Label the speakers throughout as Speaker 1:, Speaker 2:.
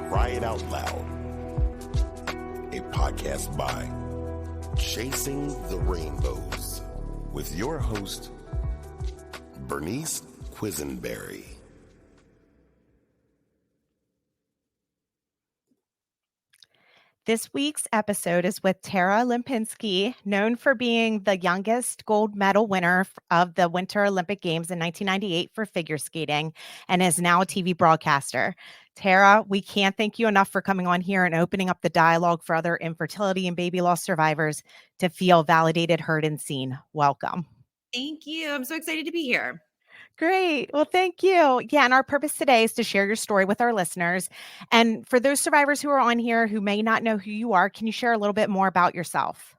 Speaker 1: Cry It Out Loud, a podcast by Chasing the Rainbows with your host, Bernice Quisenberry.
Speaker 2: This week's episode is with Tara Lipinski, known for being the youngest gold medal winner of the Winter Olympic Games in 1998 for figure skating and is now a TV broadcaster. Tara, we can't thank you enough for coming on here and opening up the dialogue for other infertility and baby loss survivors to feel validated, heard, and seen. Welcome.
Speaker 3: Thank you. I'm so excited to be here.
Speaker 2: Great. Well, thank you. Yeah. And our purpose today is to share your story with our listeners. And for those survivors who are on here who may not know who you are, can you share a little bit more about yourself?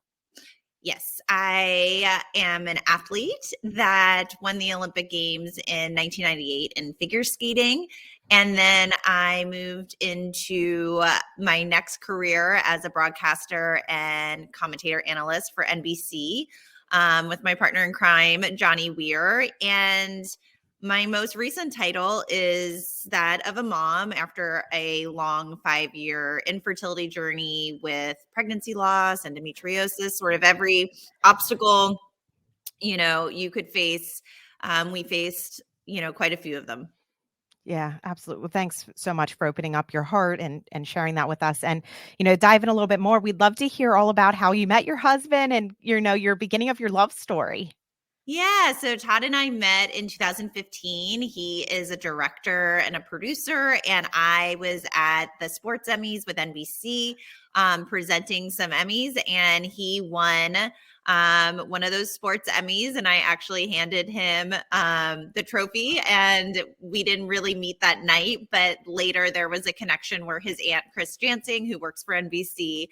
Speaker 3: Yes, I am an athlete that won the Olympic Games in 1998 in figure skating. And then I moved into my next career as a broadcaster and commentator analyst for NBC with my partner in crime, Johnny Weir. And my most recent title is that of a mom after a long 5-year infertility journey with pregnancy loss, endometriosis, sort of every obstacle, you could face. We faced, quite a few of them.
Speaker 2: Yeah, absolutely. Well, thanks so much for opening up your heart and sharing that with us. And, dive in a little bit more. We'd love to hear all about how you met your husband and, your beginning of your love story.
Speaker 3: Yeah, so Todd and I met in 2015. He is a director and a producer, and I was at the Sports Emmys with NBC presenting some Emmys, and he won one of those sports Emmys, and I actually handed him the trophy, and we didn't really meet that night, but later there was a connection where his aunt, Chris Jansing, who works for NBC,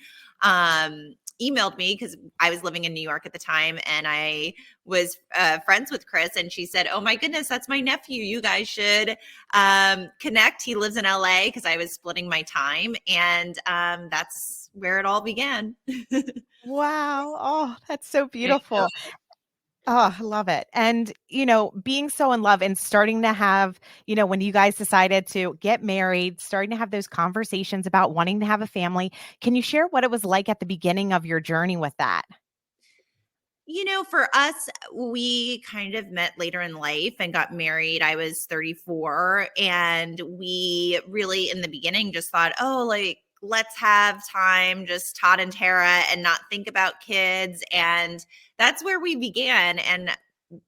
Speaker 3: emailed me because I was living in New York at the time, and I was friends with Chris, and she said, "Oh my goodness, that's my nephew. You guys should connect. He lives in LA," because I was splitting my time, and that's where it all began.
Speaker 2: Wow. Oh, that's so beautiful. Oh, I love it. And, being so in love and starting to have, when you guys decided to get married, starting to have those conversations about wanting to have a family, can you share what it was like at the beginning of your journey with that?
Speaker 3: For us, we kind of met later in life and got married. I was 34, and we really in the beginning just thought, let's have time, just Todd and Tara, and not think about kids. And that's where we began. And,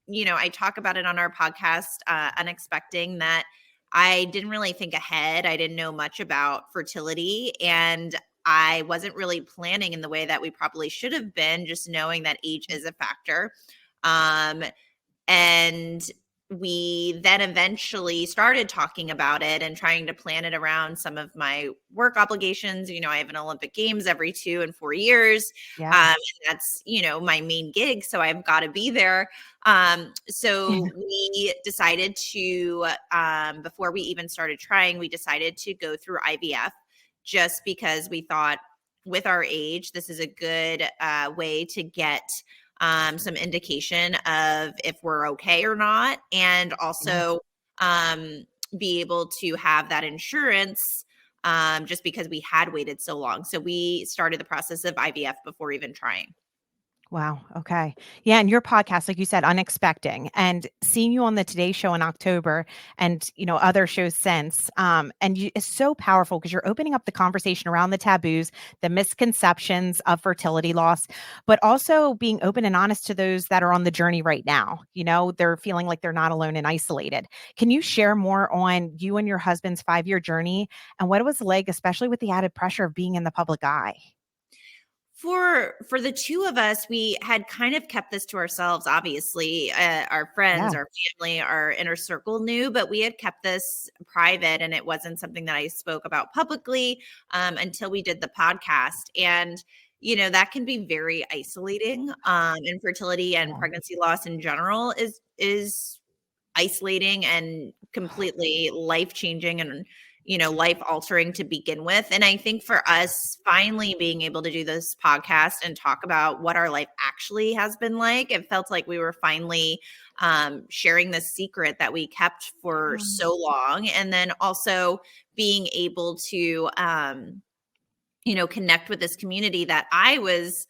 Speaker 3: I talk about it on our podcast, Unexpecting, that I didn't really think ahead. I didn't know much about fertility, and I wasn't really planning in the way that we probably should have been, just knowing that age is a factor. And we then eventually started talking about it and trying to plan it around some of my work obligations. I have an Olympic Games every 2 and 4 years.
Speaker 2: Yeah.
Speaker 3: And that's, my main gig. So I've got to be there. So we decided to, before we even started trying, we decided to go through IVF just because we thought with our age, this is a good way to get some indication of if we're okay or not, and also be able to have that insurance just because we had waited so long. So we started the process of IVF before even trying.
Speaker 2: Wow. Okay. Yeah. And your podcast, like you said, Unexpecting, and seeing you on the Today Show in October and, other shows since, it's so powerful because you're opening up the conversation around the taboos, the misconceptions of fertility loss, but also being open and honest to those that are on the journey right now. They're feeling like they're not alone and isolated. Can you share more on you and your husband's 5-year journey and what it was like, especially with the added pressure of being in the public eye?
Speaker 3: For the two of us, we had kind of kept this to ourselves. Obviously, our friends, our family, our inner circle knew, but we had kept this private, and it wasn't something that I spoke about publicly until we did the podcast. And that can be very isolating. Infertility and pregnancy loss in general is isolating and completely life changing, and life altering to begin with. And I think for us finally being able to do this podcast and talk about what our life actually has been like, it felt like we were finally sharing this secret that we kept for so long. And then also being able to, connect with this community that I was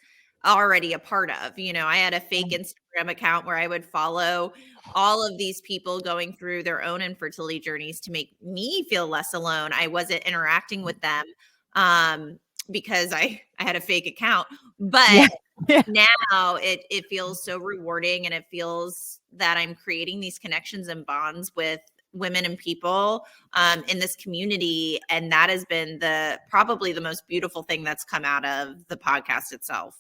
Speaker 3: already a part of. I had a fake Instagram account where I would follow all of these people going through their own infertility journeys to make me feel less alone. I wasn't interacting with them because I had a fake account, but now it feels so rewarding, and it feels that I'm creating these connections and bonds with women and people in this community. And that has been probably the most beautiful thing that's come out of the podcast itself.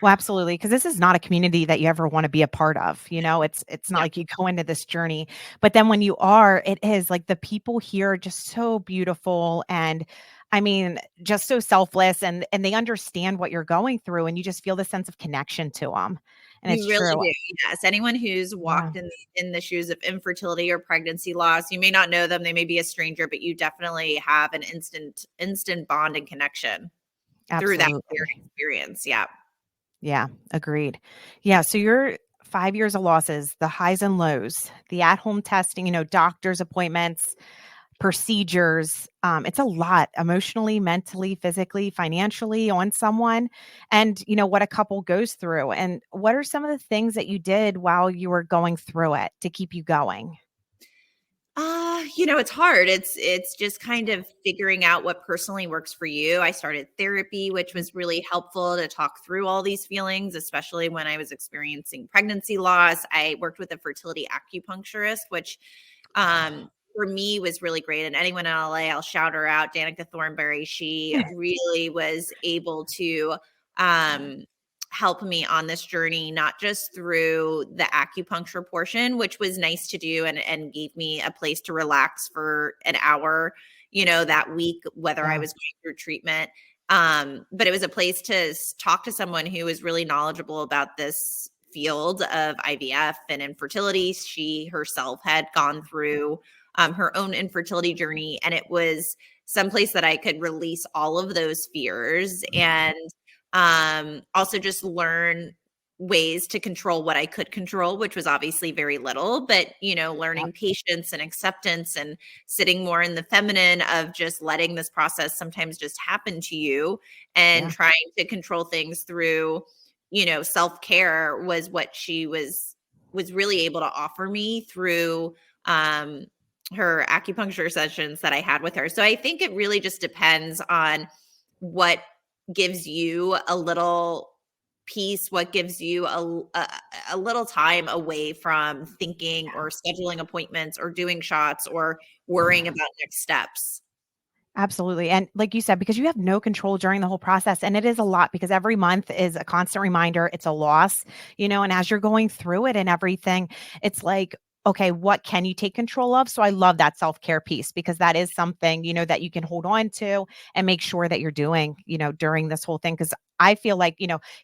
Speaker 2: Well, absolutely. Because this is not a community that you ever want to be a part of. It's not like you go into this journey, but then when you are, it is like the people here are just so beautiful. And I mean, just so selfless, and they understand what you're going through, and you just feel the sense of connection to them. And
Speaker 3: You
Speaker 2: it's
Speaker 3: really
Speaker 2: true.
Speaker 3: do. Yes. Anyone who's walked in the shoes of infertility or pregnancy loss, you may not know them. They may be a stranger, but you definitely have an instant bond and connection through that experience. Yeah.
Speaker 2: Yeah, agreed. Yeah, so you're 5 years of losses, the highs and lows, the at-home testing, doctor's appointments, procedures. It's a lot emotionally, mentally, physically, financially on someone, and what a couple goes through. And what are some of the things that you did while you were going through it to keep you going?
Speaker 3: It's hard. It's just kind of figuring out what personally works for you. I started therapy, which was really helpful to talk through all these feelings, especially when I was experiencing pregnancy loss. I worked with a fertility acupuncturist, which for me was really great. And anyone in LA, I'll shout her out, Danica Thornberry. She really was able to help me on this journey, not just through the acupuncture portion, which was nice to do and gave me a place to relax for an hour, that week, whether I was going through treatment. But it was a place to talk to someone who was really knowledgeable about this field of IVF and infertility. She herself had gone through her own infertility journey, and it was someplace that I could release all of those fears and also just learn ways to control what I could control, which was obviously very little, but learning patience and acceptance and sitting more in the feminine of just letting this process sometimes just happen to you and trying to control things through, self-care was what she was really able to offer me through her acupuncture sessions that I had with her. So I think it really just depends on what gives you a little peace, what gives you a little time away from thinking or scheduling appointments or doing shots or worrying about next steps.
Speaker 2: Absolutely. And like you said, because you have no control during the whole process, and it is a lot because every month is a constant reminder, it's a loss, and as you're going through it and everything, it's like, okay, what can you take control of? So I love that self-care piece because that is something, that you can hold on to and make sure that you're doing, during this whole thing. Cause I feel like,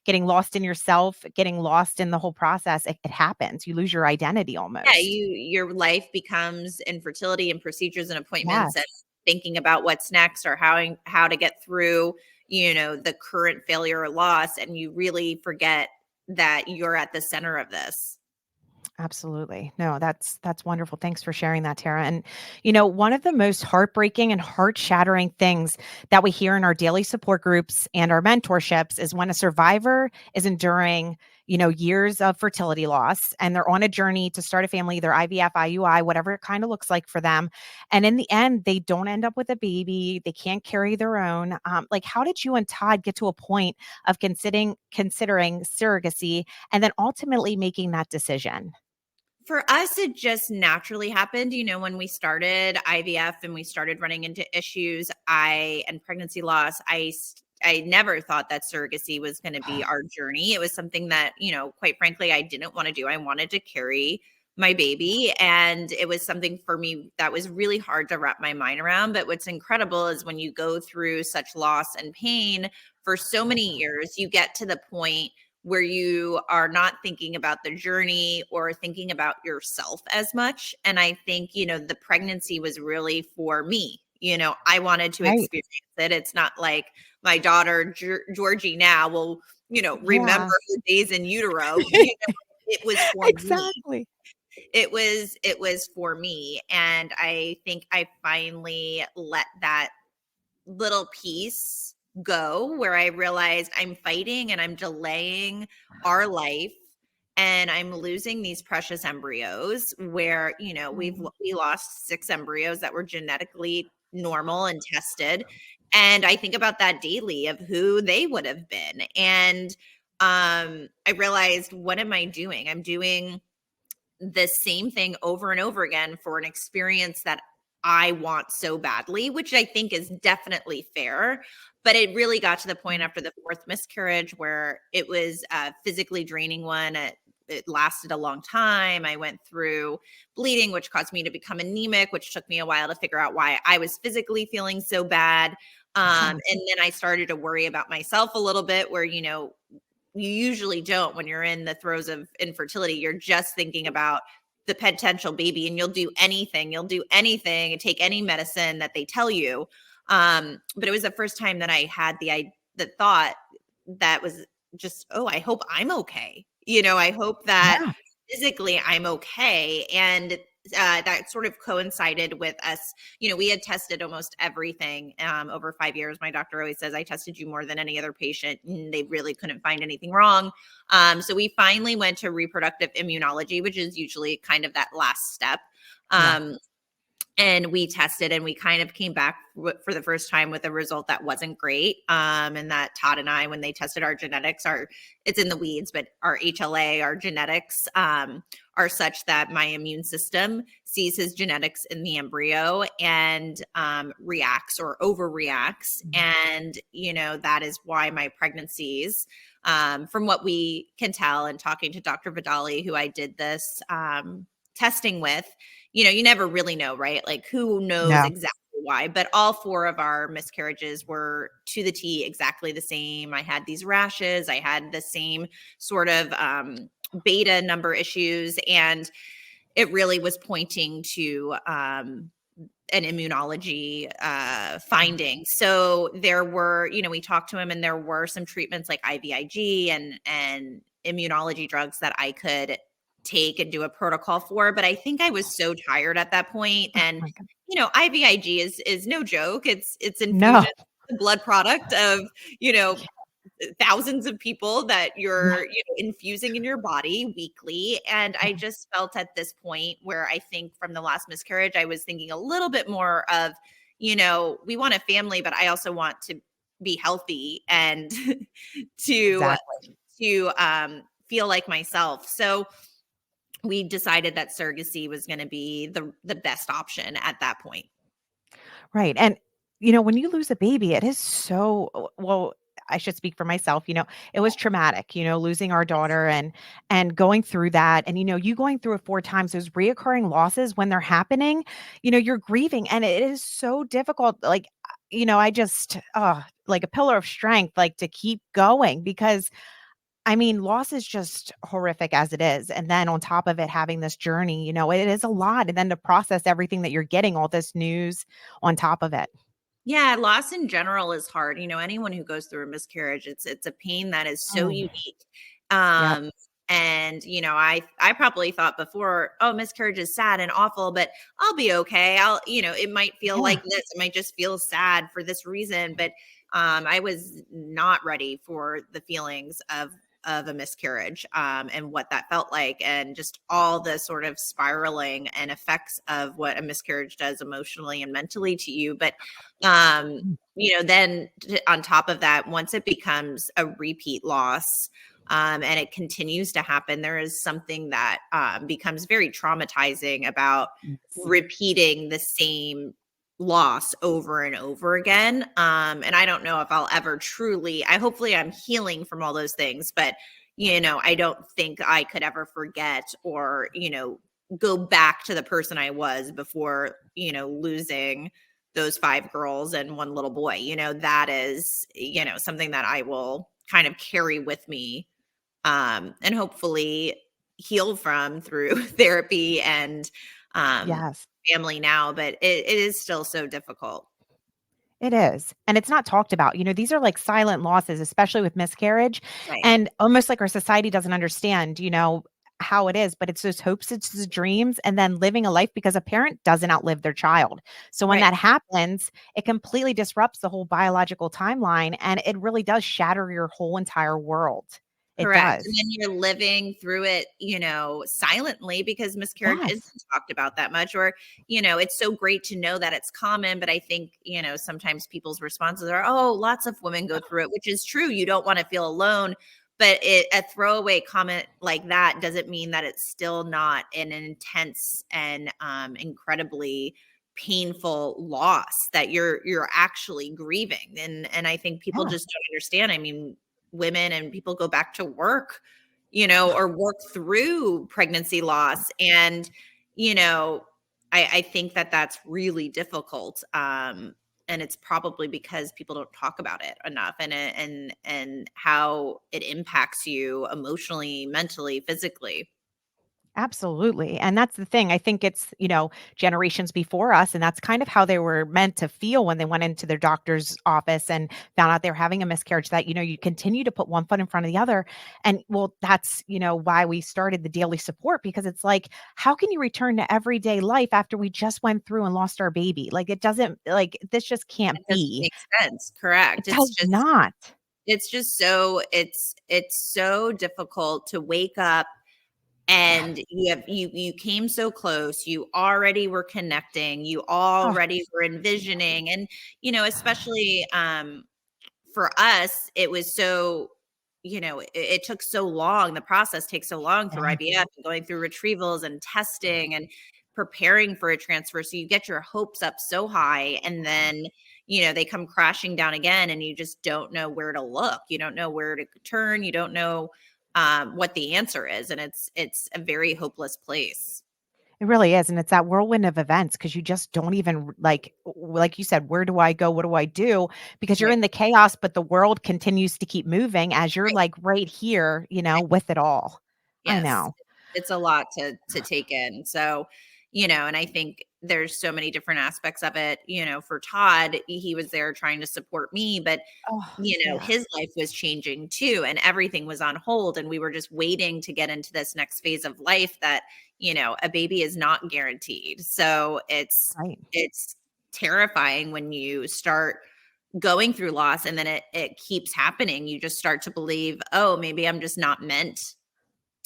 Speaker 2: getting lost in yourself, getting lost in the whole process, it happens. You lose your identity almost.
Speaker 3: Yeah, your life becomes infertility and procedures and appointments
Speaker 2: Yes.
Speaker 3: and thinking about what's next or how to get through, the current failure or loss, and you really forget that you're at the center of this.
Speaker 2: Absolutely. No, that's wonderful. Thanks for sharing that, Tara. And one of the most heartbreaking and heart-shattering things that we hear in our daily support groups and our mentorships is when a survivor is enduring, years of fertility loss, and they're on a journey to start a family, either IVF, IUI, whatever it kind of looks like for them. And in the end, they don't end up with a baby. They can't carry their own. Like, how did you and Todd get to a point of considering surrogacy and then ultimately making that decision?
Speaker 3: For us, it just naturally happened. When we started IVF and we started running into issues, and pregnancy loss, I never thought that surrogacy was going to be our journey. It was something that, quite frankly, I didn't want to do. I wanted to carry my baby. And it was something for me that was really hard to wrap my mind around. But what's incredible is when you go through such loss and pain for so many years, you get to the point where you are not thinking about the journey or thinking about yourself as much. And I think, the pregnancy was really for me. I wanted to
Speaker 2: Right.
Speaker 3: experience it. It's not like my daughter, Georgie, now will, remember
Speaker 2: Yeah.
Speaker 3: her days in utero. It was for me.
Speaker 2: Exactly.
Speaker 3: It was for me. And I think I finally let that little piece go where I realized I'm fighting and I'm delaying our life, and I'm losing these precious embryos where, we lost 6 embryos that were genetically normal and tested. And I think about that daily of who they would have been. And I realized, what am I doing? I'm doing the same thing over and over again for an experience that I want so badly, which I think is definitely fair. But it really got to the point after the 4th miscarriage where it was a physically draining one. It lasted a long time. I went through bleeding, which caused me to become anemic, which took me a while to figure out why I was physically feeling so bad. And then I started to worry about myself a little bit, where, you usually don't when you're in the throes of infertility. You're just thinking about the potential baby, and you'll do anything and take any medicine that they tell you. But it was the first time that I had the thought that was just, oh, I hope I'm okay. I hope that
Speaker 2: Yeah.
Speaker 3: physically I'm okay. And that sort of coincided with us. We had tested almost everything over 5 years. My doctor always says, I tested you more than any other patient, and they really couldn't find anything wrong. So we finally went to reproductive immunology, which is usually kind of that last step.
Speaker 2: Yeah.
Speaker 3: And we tested, and we kind of came back for the first time with a result that wasn't great. And that Todd and I, when they tested our genetics, it's in the weeds, but our HLA, our genetics are such that my immune system sees his genetics in the embryo and reacts or overreacts. And, that is why my pregnancies, from what we can tell, and talking to Dr. Vidali, who I did this testing with, you never really know, right? Like, who knows
Speaker 2: No.
Speaker 3: exactly why, but all 4 of our miscarriages were to the T exactly the same. I had these rashes. I had the same sort of beta number issues. And it really was pointing to an immunology finding. So there were, we talked to him, and there were some treatments like IVIG and immunology drugs that I could take and do a protocol for. But I think I was so tired at that point.
Speaker 2: Oh
Speaker 3: And,
Speaker 2: my God.
Speaker 3: IVIG is no joke. It's
Speaker 2: No.
Speaker 3: infusion, the blood product of, thousands of people that
Speaker 2: Yeah.
Speaker 3: you're infusing in your body weekly. And I just felt at this point where I think from the last miscarriage, I was thinking a little bit more of, we want a family, but I also want to be healthy and to
Speaker 2: Exactly.
Speaker 3: feel like myself. So we decided that surrogacy was going to be the best option at that point.
Speaker 2: Right. And, when you lose a baby, it is so, well, I should speak for myself, it was traumatic, losing our daughter and going through that. And, you going through it 4 times, those reoccurring losses when they're happening, you're grieving, and it is so difficult. Like, I just, like a pillar of strength, like to keep going, because I mean, loss is just horrific as it is. And then on top of it, having this journey, it is a lot. And then to process everything that you're getting, all this news on top of it.
Speaker 3: Yeah, loss in general is hard. Anyone who goes through a miscarriage, it's a pain that is so
Speaker 2: Mm.
Speaker 3: unique.
Speaker 2: Yep.
Speaker 3: And I probably thought before, oh, miscarriage is sad and awful, but I'll be okay. It might feel
Speaker 2: Yeah.
Speaker 3: like this, it might just feel sad for this reason. But I was not ready for the feelings of a miscarriage, and what that felt like, and just all the sort of spiraling and effects of what a miscarriage does emotionally and mentally to you. But
Speaker 2: Mm.
Speaker 3: then on top of that, once it becomes a repeat loss, and it continues to happen, there is something that becomes very traumatizing about
Speaker 2: Yes.
Speaker 3: repeating the same loss over and over again. And I don't know if I'll ever truly, hopefully I'm healing from all those things, but I don't think I could ever forget or, go back to the person I was before, losing those 5 girls and 1 little boy. That is, something that I will kind of carry with me and hopefully heal from through therapy and
Speaker 2: Yes.
Speaker 3: family now, but it is still so difficult.
Speaker 2: It is. And it's not talked about. These are like silent losses, especially with miscarriage.
Speaker 3: Right.
Speaker 2: And almost like our society doesn't understand, how it is, but it's those hopes, it's those dreams, and then living a life because a parent doesn't outlive their child. So when
Speaker 3: Right.
Speaker 2: that happens, it completely disrupts the whole biological timeline and it really does shatter your whole entire world. It
Speaker 3: Correct. And
Speaker 2: does.
Speaker 3: then you're living through it, silently because miscarriage isn't
Speaker 2: Yes.
Speaker 3: talked about that much. Or, it's so great to know that it's common. But I think, sometimes people's responses are, oh, lots of women go through it, which is true. You don't want to feel alone. But a throwaway comment like that doesn't mean that it's still not an intense and incredibly painful loss that you're actually grieving. And I think people
Speaker 2: Yeah.
Speaker 3: just don't understand. I mean, women and people go back to work, or work through pregnancy loss. And, I think that that's really difficult. And it's probably because people don't talk about it enough and how it impacts you emotionally, mentally, physically.
Speaker 2: Absolutely. And that's the thing. I think it's, generations before us. And that's kind of how they were meant to feel when they went into their doctor's office and found out they're having a miscarriage, that, you continue to put one foot in front of the other. And well, that's, why we started the daily support, because it's like, how can you return to everyday life after we just went through and lost our baby? Like, it doesn't, like, this just can't
Speaker 3: It doesn't
Speaker 2: be.
Speaker 3: make sense. Correct.
Speaker 2: It does not.
Speaker 3: It's just it's so difficult to wake up
Speaker 2: Yeah.
Speaker 3: and you came so close, you already were connecting, you
Speaker 2: Oh,
Speaker 3: already were envisioning. And especially for us, it was so, it took so long. The process takes so long through
Speaker 2: yeah.
Speaker 3: IVF and going through retrievals and testing and preparing for a transfer. So you get your hopes up so high, and then, they come crashing down again, and you just don't know where to look. You don't know where to turn. You don't know what the answer is. And it's a very hopeless place.
Speaker 2: It really is, and it's that whirlwind of events because you just don't even like you said, where do I go? What do I do? Because you're
Speaker 3: Right.
Speaker 2: in the chaos, but the world continues to keep moving as you're
Speaker 3: Right.
Speaker 2: like right here,
Speaker 3: Right.
Speaker 2: with it all. I
Speaker 3: Yes.
Speaker 2: know.
Speaker 3: It's a lot to take in. So, and I think there's so many different aspects of it. For Todd, he was there trying to support me, but
Speaker 2: Oh, yeah.
Speaker 3: his life was changing too, and everything was on hold, and we were just waiting to get into this next phase of life that, a baby is not guaranteed. So
Speaker 2: Right.
Speaker 3: it's terrifying when you start going through loss, and then it keeps happening. You just start to believe, oh, maybe I'm just not meant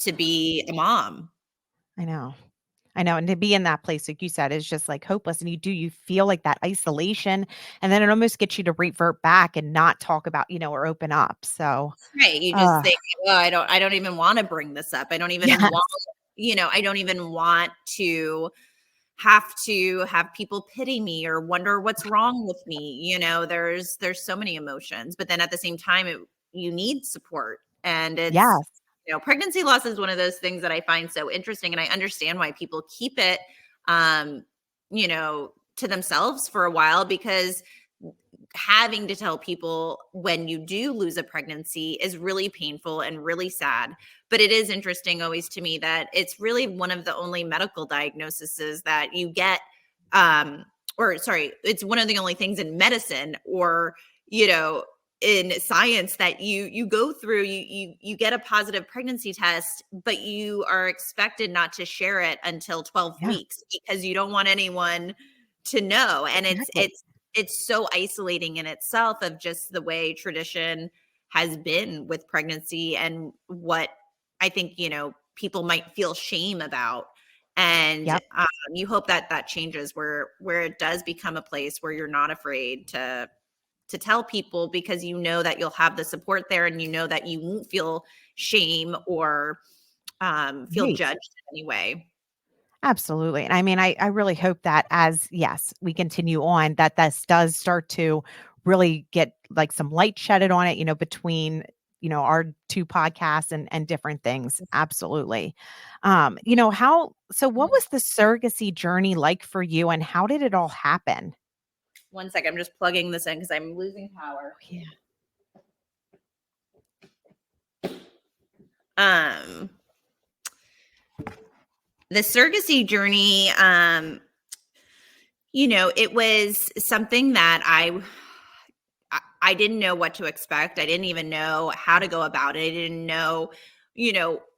Speaker 3: to be a mom.
Speaker 2: I know. I know. And to be in that place, like you said, is just like hopeless. And you feel like that isolation. And then it almost gets you to revert back and not talk about, or open up. So,
Speaker 3: Right. You just
Speaker 2: uh,
Speaker 3: think, oh, I don't even want to bring this up.
Speaker 2: yes.
Speaker 3: I don't even want to have people pity me or wonder what's wrong with me. There's so many emotions, but then at the same time, you need support. And it's,
Speaker 2: Yes.
Speaker 3: pregnancy loss is one of those things that I find so interesting. And I understand why people keep it, um, to themselves for a while, because having to tell people when you do lose a pregnancy is really painful and really sad. But it is interesting always to me that it's really one of the only medical diagnoses that you get, or sorry, it's one of the only things in medicine or, in science that you go through. You get a positive pregnancy test, but you are expected not to share it until 12
Speaker 2: Yeah.
Speaker 3: weeks because you don't want anyone to know. And it's
Speaker 2: Exactly.
Speaker 3: it's it's so isolating in itself of just the way tradition has been with pregnancy and what I think, people might feel shame about. And
Speaker 2: Yep.
Speaker 3: you hope that that changes where it does become a place where you're not afraid to tell people, because you know that you'll have the support there, and you know that you won't feel shame or feel
Speaker 2: Right.
Speaker 3: judged in any way.
Speaker 2: Absolutely. And I mean, I really hope that as, yes, we continue on, that this does start to really get like some light shedded on it, between, our two podcasts and different things. Absolutely. So what was the surrogacy journey like for you and how did it all happen?
Speaker 3: One second, I'm just plugging this in because I'm losing power.
Speaker 2: Yeah.
Speaker 3: The surrogacy journey, it was something that I didn't know what to expect. I didn't even know how to go about it. I didn't know,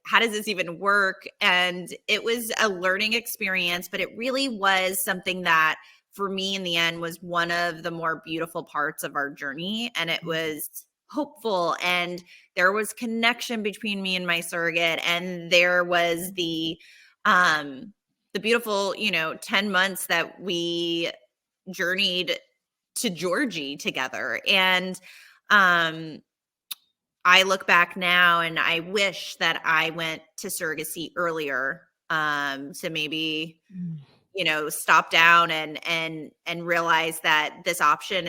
Speaker 3: how does this even work? And it was a learning experience, but it really was something that for me in the end was one of the more beautiful parts of our journey. And it was hopeful, and there was connection between me and my surrogate, and there was the beautiful, 10 months that we journeyed to Georgie together. And I look back now and I wish that I went to surrogacy earlier, to maybe, stop down and realize that this option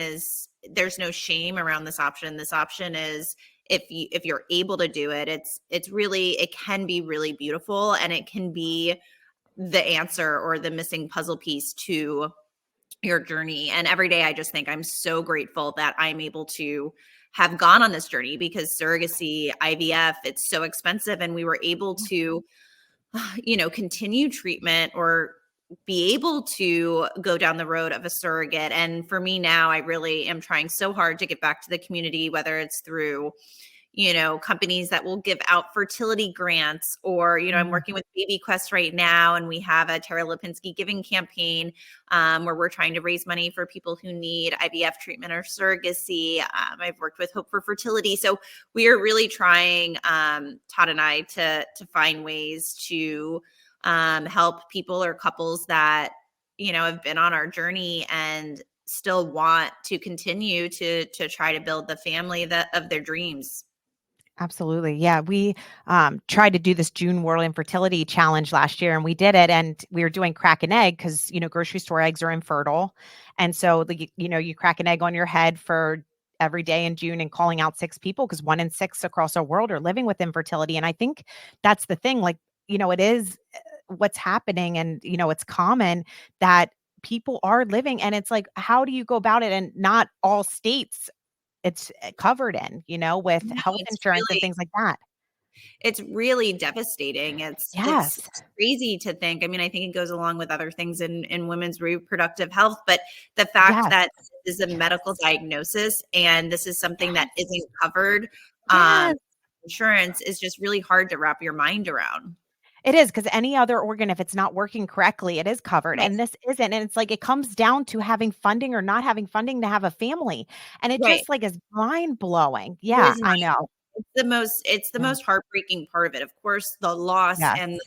Speaker 3: there's no shame around this option. This option is, if you're able to do it, it can be really beautiful, and it can be the answer or the missing puzzle piece to your journey. And every day I just think I'm so grateful that I'm able to have gone on this journey, because surrogacy, IVF, it's so expensive, and we were able to, continue treatment or be able to go down the road of a surrogate. And for me now, I really am trying so hard to get back to the community, whether it's through companies that will give out fertility grants, or, I'm working with Baby Quest right now, and we have a Tara Lipinski giving campaign, where we're trying to raise money for people who need IVF treatment or surrogacy. I've worked with Hope for Fertility. So we are really trying, Todd and I, to find ways to help people or couples that, have been on our journey and still want to continue to try to build the family of their dreams.
Speaker 2: Absolutely. Yeah. We tried to do this June World Infertility Challenge last year, and we did it. And we were doing crack an egg because, grocery store eggs are infertile. And so, you crack an egg on your head for every day in June and calling out 6 people, because 1 in 6 across our world are living with infertility. And I think that's the thing. Like, it is what's happening, and, it's common that people are living. And it's like, how do you go about it? And not all states it's covered in, with
Speaker 3: No,
Speaker 2: health
Speaker 3: it's
Speaker 2: insurance and
Speaker 3: really
Speaker 2: things like that.
Speaker 3: It's really devastating. It's
Speaker 2: Yes.
Speaker 3: crazy to think. I mean, I think it goes along with other things in women's reproductive health, but the fact
Speaker 2: Yes.
Speaker 3: that this is a medical
Speaker 2: Yes.
Speaker 3: diagnosis and this is something that
Speaker 2: Yes.
Speaker 3: isn't covered,
Speaker 2: Yes.
Speaker 3: insurance, is just really hard to wrap your mind around.
Speaker 2: It is, because any other organ, if it's not working correctly, it is covered.
Speaker 3: Right.
Speaker 2: And this isn't. And it's like it comes down to having funding or not having funding to have a family. And it
Speaker 3: Right.
Speaker 2: just like is mind blowing.
Speaker 3: It
Speaker 2: Yeah,
Speaker 3: is
Speaker 2: I
Speaker 3: not.
Speaker 2: know.
Speaker 3: It's the
Speaker 2: Yeah.
Speaker 3: most heartbreaking part of it. Of course, the loss
Speaker 2: Yes.
Speaker 3: and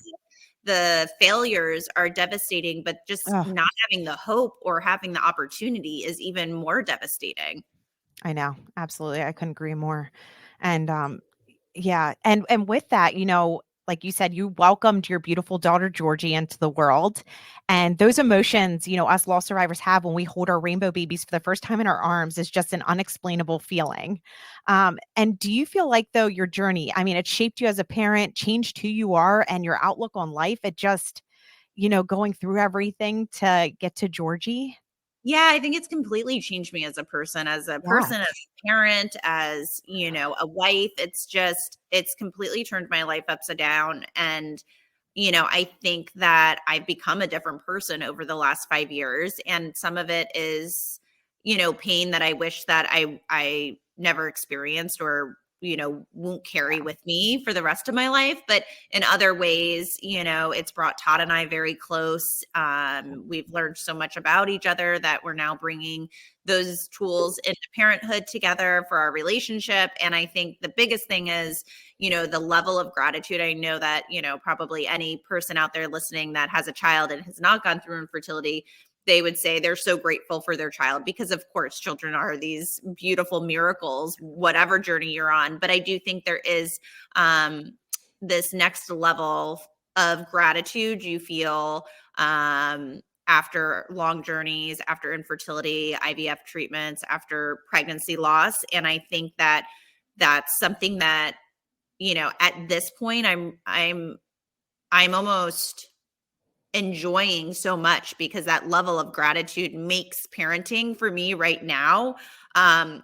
Speaker 3: the failures are devastating, but just
Speaker 2: Oh,
Speaker 3: not having the hope or having the opportunity is even more devastating.
Speaker 2: I know. Absolutely. I couldn't agree more. And yeah, and with that, like you said, you welcomed your beautiful daughter Georgie into the world, and those emotions, us loss survivors have when we hold our rainbow babies for the first time in our arms is just an unexplainable feeling. And do you feel like, though, your journey, I mean, it shaped you as a parent, changed who you are and your outlook on life? It just, going through everything to get to Georgie?
Speaker 3: Yeah, I think it's completely changed me as a person, as a
Speaker 2: Yes.
Speaker 3: person, as a parent, as, a wife. It's completely turned my life upside down. And, I think that I've become a different person over the last 5 years. And some of it is, pain that I wish that I never experienced, or, won't carry with me for the rest of my life. But in other ways, it's brought Todd and I very close. We've learned so much about each other that we're now bringing those tools into parenthood together for our relationship. And I think the biggest thing is, the level of gratitude. I know that, probably any person out there listening that has a child and has not gone through infertility, they would say they're so grateful for their child, because of course children are these beautiful miracles, whatever journey you're on. But I do think there is this next level of gratitude you feel after long journeys, after infertility, IVF treatments, after pregnancy loss. And I think that that's something that, at this point I'm almost enjoying so much, because that level of gratitude makes parenting for me right now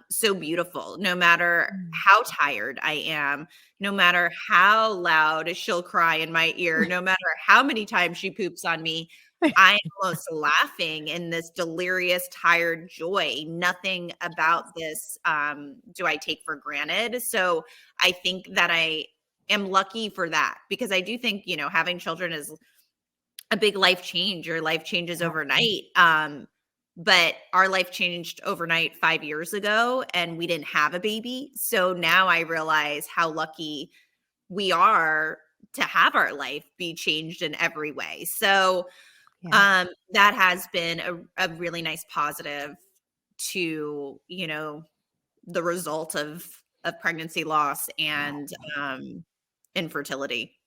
Speaker 3: so beautiful. No matter how tired I am, no matter how loud she'll cry in my ear, no matter how many times she poops on me, I am almost laughing in this delirious, tired joy. Nothing about this do I take for granted. So I think that I am lucky for that, because I do think, having children is a big life change. Your life changes overnight. But our life changed overnight 5 years ago, and we didn't have a baby. So now I realize how lucky we are to have our life be changed in every way. So that has been a really nice positive to, the result of pregnancy loss and infertility.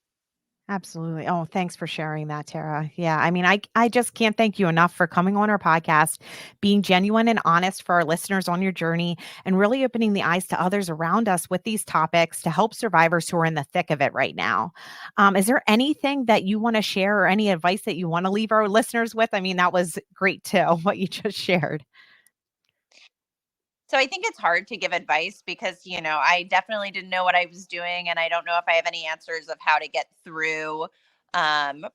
Speaker 2: Absolutely. Oh, thanks for sharing that, Tara. Yeah. I mean, I just can't thank you enough for coming on our podcast, being genuine and honest for our listeners on your journey, and really opening the eyes to others around us with these topics to help survivors who are in the thick of it right now. Is there anything that you want to share or any advice that you want to leave our listeners with? I mean, that was great too, what you just shared.
Speaker 4: So I think it's hard to give advice because, I definitely didn't know what I was doing. And I don't know if I have any answers of how to get through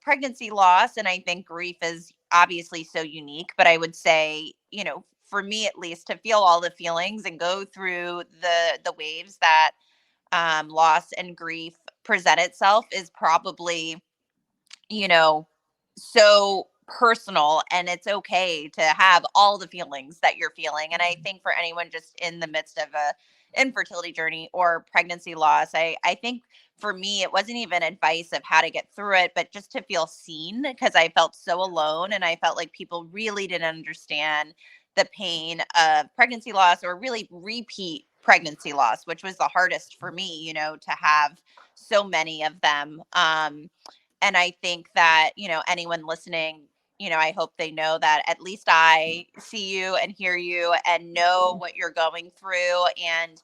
Speaker 4: pregnancy loss. And I think grief is obviously so unique. But I would say, for me at least, to feel all the feelings and go through the waves that loss and grief present itself is probably, so personal, and it's okay to have all the feelings that you're feeling. And I think for anyone just in the midst of a infertility journey or pregnancy loss, I think for me, it wasn't even advice of how to get through it, but just to feel seen, because I felt so alone. And I felt like people really didn't understand the pain of pregnancy loss, or really repeat pregnancy loss, which was the hardest for me, to have so many of them. And I think that, anyone listening, I hope they know that at least I see you and hear you and know what you're going through, and,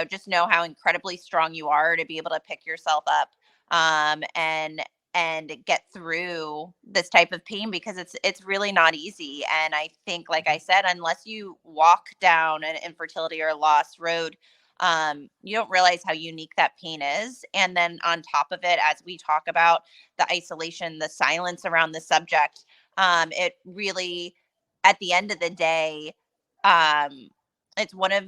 Speaker 4: just know how incredibly strong you are to be able to pick yourself up, and get through this type of pain, because it's really not easy. And I think, like I said, unless you walk down an infertility or loss road, you don't realize how unique that pain is. And then on top of it, as we talk about the isolation, the silence around the subject, it really, at the end of the day, it's one of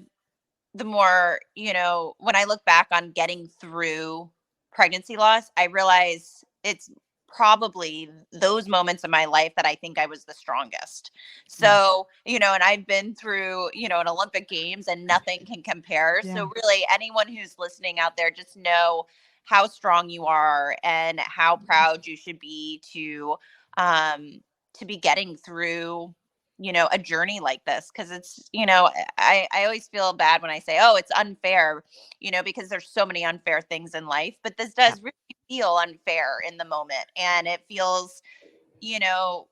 Speaker 4: the more, when I look back on getting through pregnancy loss, I realize it's probably those moments in my life that I think I was the strongest. So, and I've been through, an Olympic Games, and nothing can compare.
Speaker 2: Yeah.
Speaker 4: So really, anyone who's listening out there, just know how strong you are and how proud you should be to be getting through a journey like this. Because it's, I always feel bad when I say, oh, it's unfair, because there's so many unfair things in life, but this does really feel unfair in the moment. And it feels,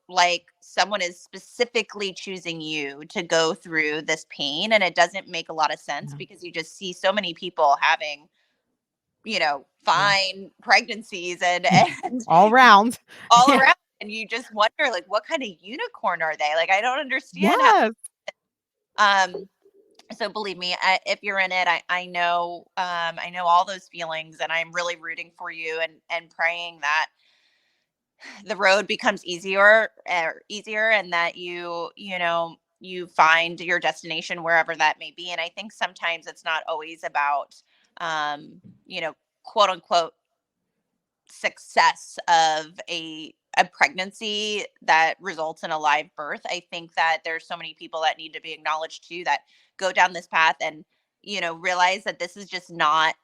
Speaker 4: like someone is specifically choosing you to go through this pain. And it doesn't make a lot of sense, because you just see so many people having, fine pregnancies and
Speaker 2: all around.
Speaker 4: all around. And you just wonder, like, what kind of unicorn are they? Like, I don't understand how. So believe me, if you're in it, I know all those feelings, and I'm really rooting for you, and praying that the road becomes easier, and that you find your destination wherever that may be. And I think sometimes it's not always about, quote unquote, success of a pregnancy that results in a live birth. I think that there's so many people that need to be acknowledged too, that go down this path and, realize that this is just not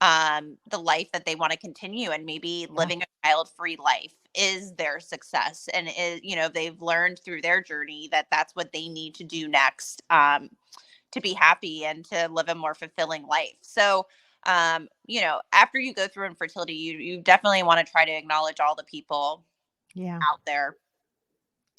Speaker 4: the life that they want to continue, and maybe living a child-free life is their success, and is, they've learned through their journey that that's what they need to do next, to be happy and to live a more fulfilling life. So after you go through infertility, you definitely want to try to acknowledge all the people out there.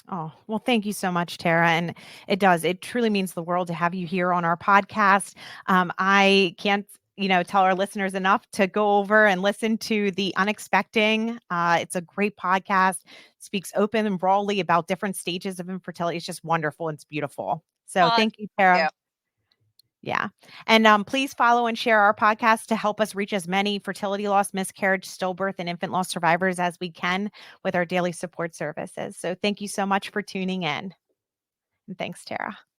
Speaker 2: Oh, well, thank you so much, Tara. And it truly means the world to have you here on our podcast. I can't, tell our listeners enough to go over and listen to the Unexpecting. It's a great podcast, speaks open and broadly about different stages of infertility. It's just wonderful. It's beautiful. So thank you, Tara.
Speaker 4: Thank you.
Speaker 2: Yeah. And please follow and share our podcast to help us reach as many fertility loss, miscarriage, stillbirth, and infant loss survivors as we can with our daily support services. So thank you so much for tuning in. And thanks, Tara.